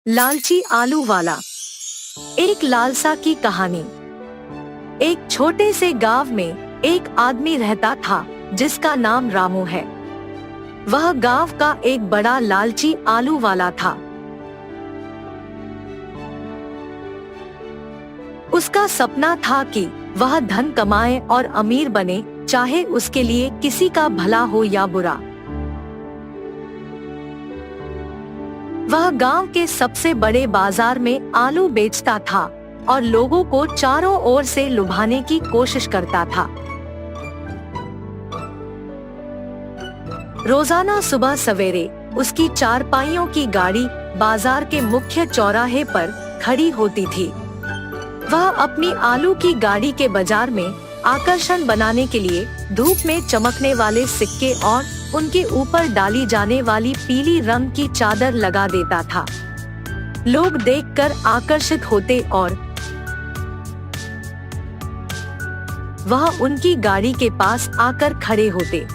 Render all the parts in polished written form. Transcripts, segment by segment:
लालची आलू वाला। एक लालसा की कहानी। एक छोटे से गांव में एक आदमी रहता था जिसका नाम रामू है। वह गांव का एक बड़ा लालची आलू वाला था। उसका सपना था कि वह धन कमाए और अमीर बने, चाहे उसके लिए किसी का भला हो या बुरा। वह गांव के सबसे बड़े बाजार में आलू बेचता था और लोगों को चारों ओर से लुभाने की कोशिश करता था। रोजाना सुबह सवेरे उसकी चारपाइयों की गाड़ी बाजार के मुख्य चौराहे पर खड़ी होती थी। वह अपनी आलू की गाड़ी के बाजार में आकर्षण बनाने के लिए धूप में चमकने वाले सिक्के और उनके ऊपर डाली जाने वाली पीली रंग की चादर लगा देता था। लोग देखकर आकर्षित होते और वह उनकी गाड़ी के पास आकर खड़े होते।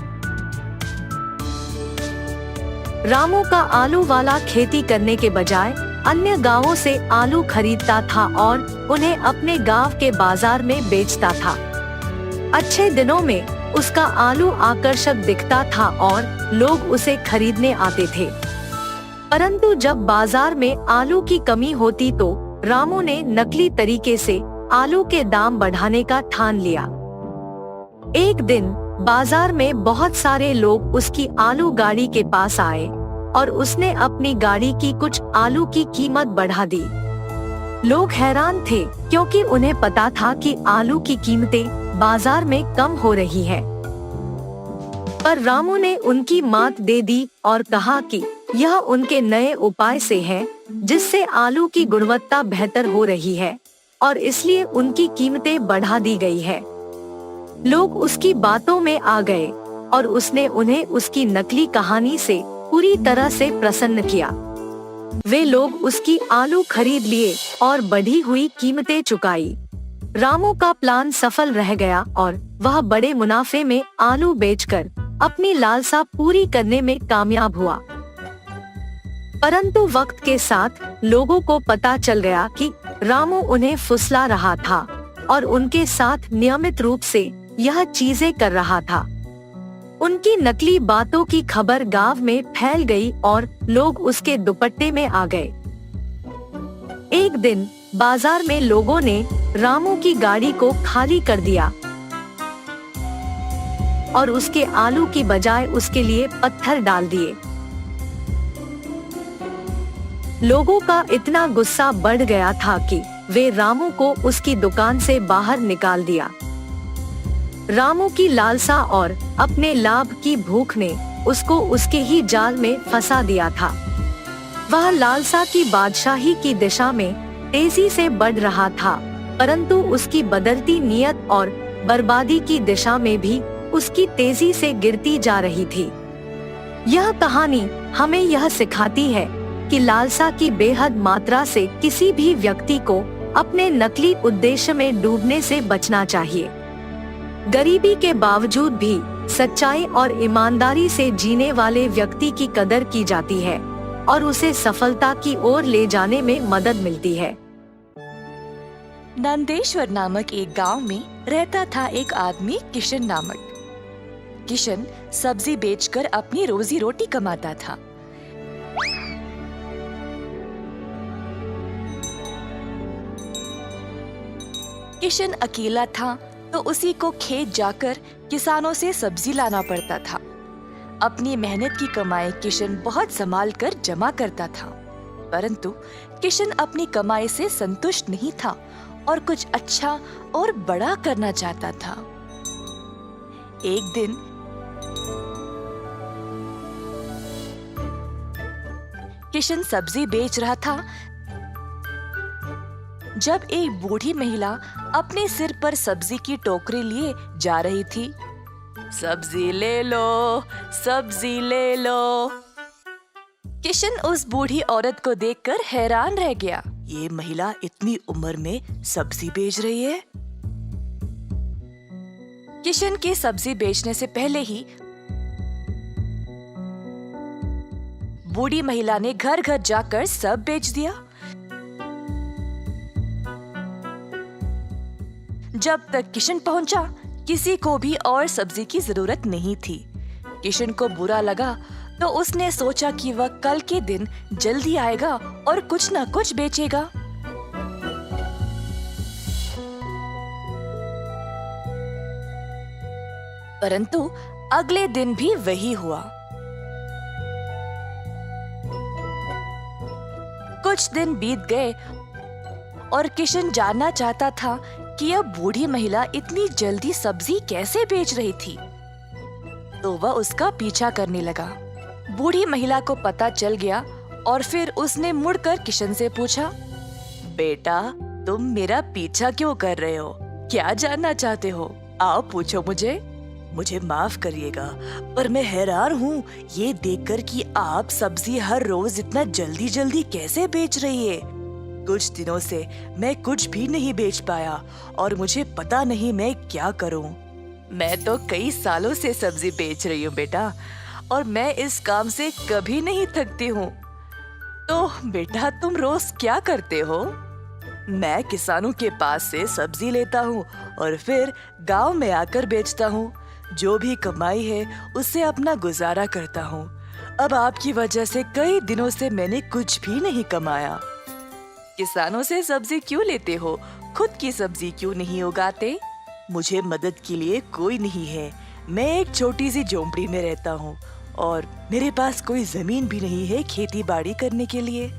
रामू का आलू वाला खेती करने के बजाय अन्य गांवों से आलू खरीदता था और उन्हें अपने गांव के बाजार में बेचता था। अच्छे दिनों में उसका आलू आकर्षक दिखता था और लोग उसे खरीदने आते थे। परंतु जब बाजार में आलू की कमी होती तो रामू ने नकली तरीके से आलू के दाम बढ़ाने का ठान लिया। एक दिन बाजार में बहुत सारे लोग उसकी आलू गाड़ी के पास आए और उसने अपनी गाड़ी की कुछ आलू की कीमत बढ़ा दी। लोग हैरान थे क्योंकि उन्हें पता था कि आलू की कीमतें बाजार में कम हो रही है। पर रामू ने उनकी मात दे दी और कहा कि यह उनके नए उपाय से है जिससे आलू की गुणवत्ता बेहतर हो रही है और इसलिए उनकी कीमतें बढ़ा दी गई है। लोग उसकी बातों में आ गए और उसने उन्हें उसकी नकली कहानी से पूरी तरह से प्रसन्न किया। वे लोग उसकी आलू खरीद लिए और बढ़ी हुई कीमतें चुकाई। रामू का प्लान सफल रह गया और वह बड़े मुनाफे में आलू बेचकर अपनी लालसा पूरी करने में कामयाब हुआ। परंतु वक्त के साथ लोगों को पता चल गया कि रामू उन्हें फुसला रहा था और उनके साथ नियमित रूप से यह चीजें कर रहा था। उनकी नकली बातों की खबर गांव में फैल गई और लोग उसके दुपट्टे में आ गए। एक दिन बाजार में लोगों ने रामू की गाड़ी को खाली कर दिया और उसके आलू की बजाय उसके लिए पत्थर डाल दिए। लोगों का इतना गुस्सा बढ़ गया था कि वे रामू को उसकी दुकान से बाहर निकाल दिया। रामू की लालसा और अपने लाभ की भूख ने उसको उसके ही जाल में फंसा दिया था। वह लालसा की बादशाही की दिशा में तेजी से बढ़ रहा था, परंतु उसकी बदलती नीयत और बर्बादी की दिशा में भी उसकी तेजी से गिरती जा रही थी। यह कहानी हमें यह सिखाती है कि लालसा की बेहद मात्रा से किसी भी व्यक्ति को अपने नकली उद्देश्य में डूबने से बचना चाहिए। गरीबी के बावजूद भी सच्चाई और ईमानदारी से जीने वाले व्यक्ति की कदर की जाती है और उसे सफलता की ओर ले जाने में मदद मिलती है। नंदेश्वर नामक एक गांव में रहता था एक आदमी किशन नामक। किशन सब्जी बेचकर अपनी रोजी रोटी कमाता था। किशन अकेला था तो उसी को खेत जाकर किसानों से सब्जी लाना पड़ता था। अपनी मेहनत की कमाई किशन बहुत संभाल कर जमा करता था, परंतु किशन अपनी कमाई से संतुष्ट नहीं था और कुछ अच्छा और बड़ा करना चाहता था। एक दिन किशन सब्जी बेच रहा था जब एक बूढ़ी महिला अपने सिर पर सब्जी की टोकरी लिए जा रही थी। सब्जी ले लो, सब्जी ले लो। किशन उस बूढ़ी औरत को देखकर हैरान रह गया। ये महिला इतनी उम्र में सब्जी बेच रही है। किशन के सब्जी बेचने से पहले ही बूढ़ी महिला ने घर घर जाकर सब बेच दिया। जब तक किशन पहुंचा, किसी को भी और सब्जी की जरूरत नहीं थी। किशन को बुरा लगा तो उसने सोचा कि वह कल के दिन जल्दी आएगा और कुछ न कुछ बेचेगा। परंतु अगले दिन भी वही हुआ। कुछ दिन बीत गए और किशन जानना चाहता था कि यह बूढ़ी महिला इतनी जल्दी सब्जी कैसे बेच रही थी। तो वह उसका पीछा करने लगा। बूढ़ी महिला को पता चल गया और फिर उसने मुड़कर किशन से पूछा, बेटा, तुम मेरा पीछा क्यों कर रहे हो? क्या जानना चाहते हो? आओ पूछो मुझे माफ करिएगा, पर मैं हैरान हूँ ये देखकर कि आप सब्जी हर रोज इतना जल्दी जल्दी कैसे बेच रही है। कुछ दिनों से मैं कुछ भी नहीं बेच पाया और मुझे पता नहीं मैं क्या करूँ। मैं तो कई सालों से सब्जी बेच रही हूँ बेटा, और मैं इस काम से कभी नहीं थकती हूँ। तो बेटा, तुम रोज क्या करते हो? मैं किसानों के पास से सब्जी लेता हूँ और फिर गांव में आकर बेचता हूँ। जो भी कमाई है उससे अपना गुजारा करता हूँ। अब आपकी वजह से कई दिनों से मैंने कुछ भी नहीं कमाया। किसानों से सब्जी क्यों लेते हो? खुद की सब्जी क्यों नहीं उगाते? मुझे मदद के लिए कोई नहीं है। मैं एक छोटी सी झोंपड़ी में रहता हूँ और मेरे पास कोई जमीन भी नहीं है खेती बाड़ी करने के लिए।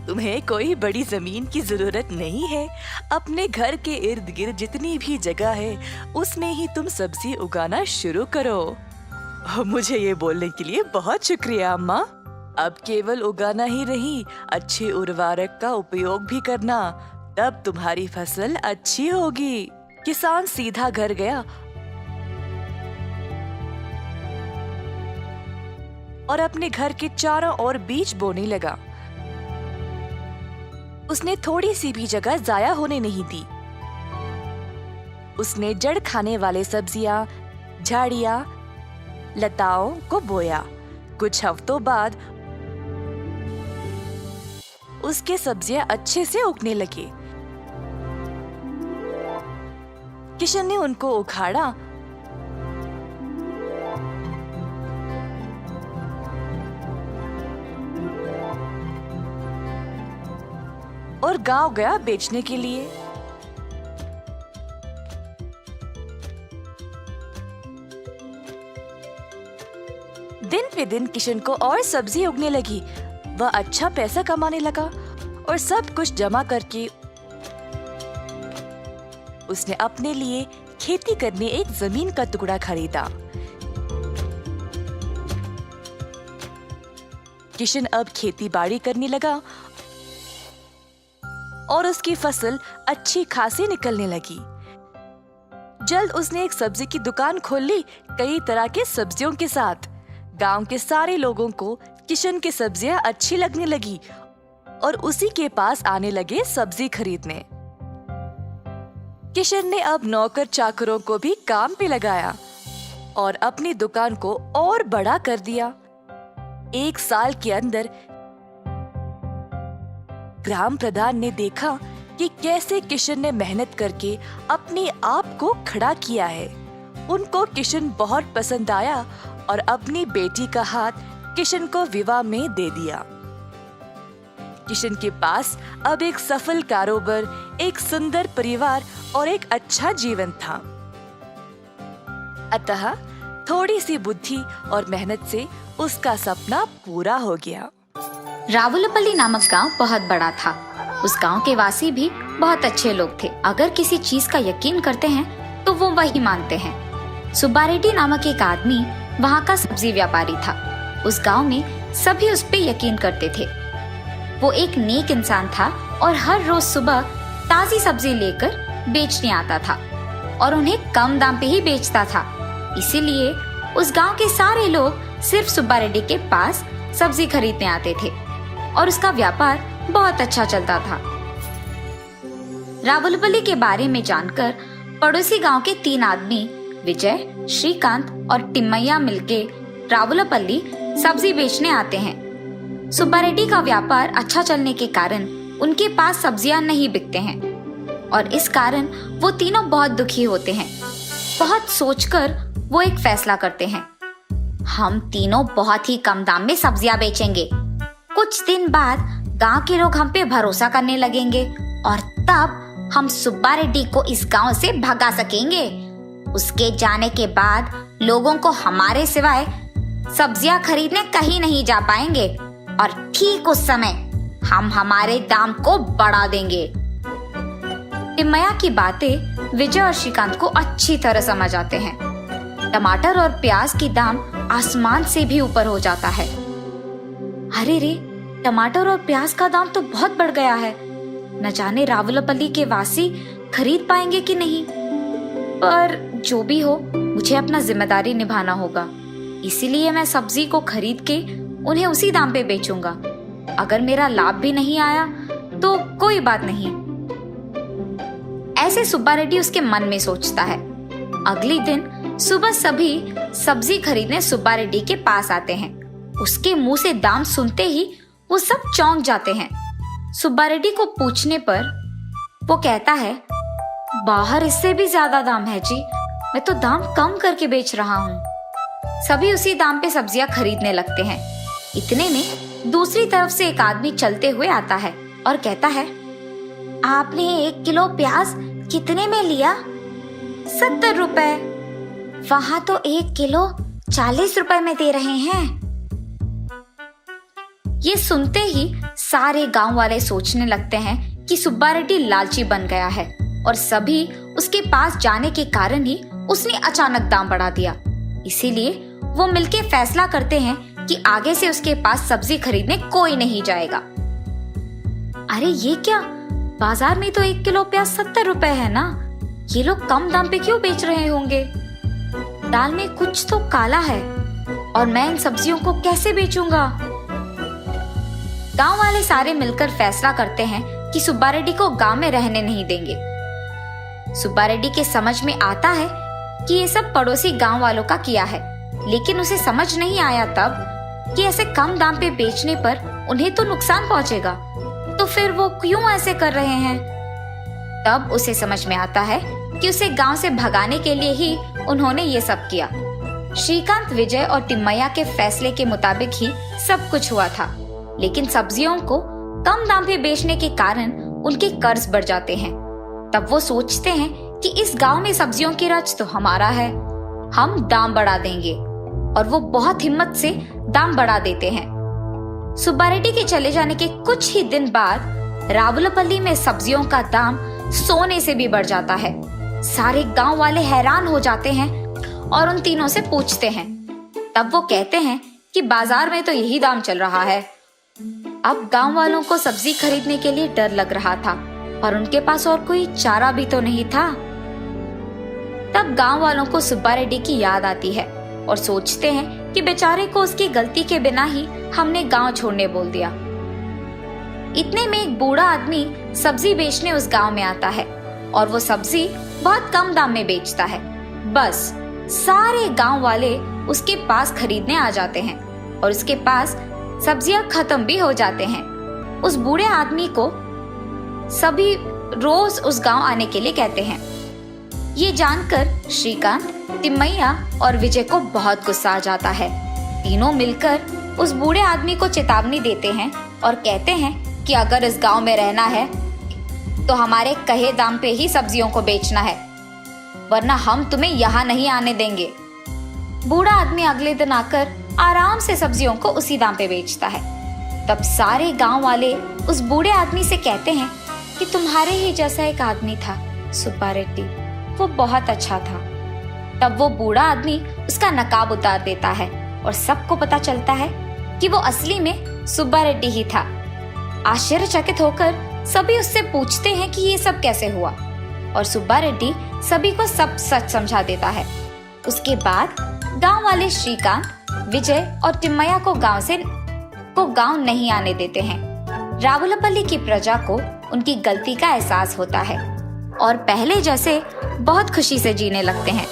तुम्हें कोई बड़ी जमीन की जरूरत नहीं है। अपने घर के इर्द गिर्द जितनी भी जगह है उसमें ही तुम सब्जी उगाना शुरू करो। मुझे ये बोलने के लिए बहुत शुक्रिया अम्मा। अब केवल उगाना ही नहीं, अच्छे उर्वरक का उपयोग भी करना, तब तुम्हारी फसल अच्छी होगी। किसान सीधा घर गया और अपने घर के चारों ओर बीज बोने लगा। उसने थोड़ी सी भी जगह जाया होने नहीं दी। उसने जड़ खाने वाले सब्जियां, झाड़ियां, लताओं को बोया। कुछ हफ्तों बाद उसके सब्जियां अच्छे से उगने लगी। किशन ने उनको उखाड़ा और गांव गया बेचने के लिए। दिन पे दिन किशन को और सब्जी उगने लगी। वह अच्छा पैसा कमाने लगा और सब कुछ जमा करके उसने अपने लिए खेती करने एक जमीन का टुकड़ा खरीदा। किशन अब खेती बाड़ी करने लगा और उसकी फसल अच्छी खासी निकलने लगी। जल्द उसने एक सब्जी की दुकान खोल ली, कई तरह के सब्जियों के साथ। गांव के सारे लोगों को किशन की सब्जियां अच्छी लगने लगी और उसी के पास आने लगे सब्जी खरीदने। किशन ने अब नौकर चाकरों को भी काम पे लगाया और अपनी दुकान को और बड़ा कर दिया। एक साल के अंदर ग्राम प्रधान ने देखा कि कैसे किशन ने मेहनत करके अपने आप को खड़ा किया है। उनको किशन बहुत पसंद आया और अपनी बेटी का हाथ किशन को विवाह में दे दिया। किशन के पास अब एक सफल कारोबार, एक सुंदर परिवार और एक अच्छा जीवन था। अतः थोड़ी सी बुद्धि और मेहनत से उसका सपना पूरा हो गया। रावुलपल्ली नामक गांव बहुत बड़ा था। उस गांव के वासी भी बहुत अच्छे लोग थे। अगर किसी चीज का यकीन करते हैं तो वो वही मानते हैं। सुब्बा रेड्डी नामक एक आदमी वहाँ का सब्जी व्यापारी था। उस गांव में सभी उस पे यकीन करते थे। वो एक नेक इंसान था और हर रोज सुबह ताजी सब्जी लेकर बेचने आता था और उन्हें कम दाम पे ही बेचता था। इसीलिए उस गांव के सारे लोग सिर्फ सुब्बा रेड्डी के पास सब्जी खरीदने आते थे और उसका व्यापार बहुत अच्छा चलता था। रावुलपल्ली के बारे में जानकर पड़ोसी गांव के 3 आदमी विजय, श्रीकांत और टिम्मैया मिलके रावुलपल्ली सब्जी बेचने आते हैं। सुब्बारेड्डी का व्यापार अच्छा चलने के कारण उनके पास सब्जियां नहीं बिकते हैं और इस कारण वो तीनों बहुत दुखी होते हैं। बहुत सोचकर वो एक फैसला करते हैं। हम तीनों बहुत ही कम दाम में सब्जियां बेचेंगे। कुछ दिन बाद गांव के लोग हम पे भरोसा करने लगेंगे और तब हम सुब्बारेड्डी को इस गांव से भगा सकेंगे। उसके जाने के बाद लोगों को हमारे सिवाय सब्जियां खरीदने कहीं नहीं जा पाएंगे और ठीक उस समय हम हमारे दाम को बढ़ा देंगे। तिम्मैया की बातें विजय और श्रीकांत को अच्छी तरह समझ आते हैं। टमाटर और प्याज की दाम आसमान से भी ऊपर हो जाता है। अरे रे, टमाटर और प्याज का दाम तो बहुत बढ़ गया है। न जाने रावलपल्ली के वासी खरीद पाएंगे कि नहीं। पर जो भी हो, मुझे अपना जिम्मेदारी निभाना होगा। इसीलिए मैं सब्जी को खरीद के उन्हें उसी दाम पे बेचूंगा। अगर मेरा लाभ भी नहीं आया तो कोई बात नहीं। ऐसे सुब्बारेड्डी उसके मन में सोचता है। अगले दिन सुबह सभी सब्जी खरीदने सुब्बारेड्डी के पास आते हैं। उसके मुंह से दाम सुनते ही वो सब चौंक जाते हैं। सुब्बारेड्डी को पूछने पर वो कहता है, बाहर इससे भी ज्यादा दाम है जी। मैं तो दाम कम करके बेच रहा हूँ। सभी उसी दाम पे सब्जियां खरीदने लगते हैं। इतने में दूसरी तरफ से एक आदमी चलते हुए आता है और कहता है, आपने 1 किलो प्याज कितने में लिया? 70 रुपए। वहां तो 1 किलो 40 रुपए में दे रहे हैं। ये सुनते ही सारे गांव वाले सोचने लगते हैं कि सुब्बारेड्डी लालची बन गया है और सभी उसके पास जाने के कारण ही उसने अचानक दाम बढ़ा दिया। इसीलिए वो मिलके फैसला करते हैं कि आगे से उसके पास सब्जी खरीदने कोई नहीं जाएगा। अरे ये क्या, बाजार में तो 1 किलो प्याज 70 रुपए है ना। ये लोग कम दाम पे क्यों बेच रहे होंगे? दाल में कुछ तो काला है और मैं इन सब्जियों को कैसे बेचूंगा? गांव वाले सारे मिलकर फैसला करते हैं कि सुब्बारेड्डी को गांव में रहने नहीं देंगे। सुब्बारेड्डी के समझ में आता है कि ये सब पड़ोसी गांव वालों का किया है, लेकिन उसे समझ नहीं आया तब कि ऐसे कम दाम पे बेचने पर उन्हें तो नुकसान पहुंचेगा, तो फिर वो क्यों ऐसे कर रहे हैं? तब उसे समझ में आता है कि उसे गांव से भगाने के लिए ही उन्होंने ये सब किया। श्रीकांत, विजय और तिम्मैया के फैसले के मुताबिक ही सब कुछ हुआ था, लेकिन सब्जियों को कम दाम पे बेचने के कारण उनके कर्ज बढ़ जाते हैं। तब वो सोचते हैं कि इस गांव में सब्जियों की रज तो हमारा है, हम दाम बढ़ा देंगे, और वो बहुत हिम्मत से दाम बढ़ा देते हैं। सुब्बारेड्डी के चले जाने के कुछ ही दिन बाद रावलपल्ली में सब्जियों का दाम सोने से भी बढ़ जाता है। सारे गांव वाले हैरान हो जाते हैं और उन तीनों से पूछते हैं। तब वो कहते हैं कि बाजार में तो यही दाम चल रहा है। अब गांव वालों को सब्जी खरीदने के लिए डर लग रहा था और उनके पास और कोई चारा भी तो नहीं था। तब गांव वालों को सुब्बारेड्डी की याद आती है और सोचते हैं कि बेचारे को उसकी गलती के बिना ही हमने गांव छोड़ने बोल दिया। इतने में एक बूढ़ा आदमी सब्जी बेचने उस गांव में आता है और वो सब्जी बहुत कम दाम में बेचता है। बस सारे गांव वाले उसके पास खरीदने आ जाते हैं और उसके पास सब्जियां खत्म भी हो जाते हैं। उस बूढ़े आदमी को सभी रोज उस गांव आने के लिए कहते हैं। ये जानकर श्रीकांत, तिम्मैया और विजय को बहुत गुस्सा आ जाता है। तीनों मिलकर उस बूढ़े आदमी को चेतावनी देते हैं और कहते हैं कि अगर इस गांव में रहना है तो हमारे कहे दाम पे ही सब्जियों को बेचना है, वरना हम तुम्हें यहाँ नहीं आने देंगे। बूढ़ा आदमी अगले दिन आकर आराम से सब्जियों को उसी दाम पे बेचता है। तब सारे गांव वाले उस बूढ़े आदमी से कहते हैं कि तुम्हारे ही जैसा एक आदमी था सुब्बारेड्डी, वो बहुत अच्छा था। तब वो बूढ़ा आदमी उसका नकाब उतार देता है और सबको पता चलता है कि वो असली में सुब्बारेड्डी ही था। आश्चर्यचकित होकर सभी उससे पूछते हैं कि ये सब कैसे हुआ, और सुब्बारेड्डी सभी को सब सच समझा देता है। उसके बाद गांव वाले श्रीकांत, विजय और तिम्मैया को गांव नहीं आने देते हैं। रावलपल्ली की प्रजा को उनकी गलती का एहसास होता है और पहले जैसे बहुत खुशी से जीने लगते हैं।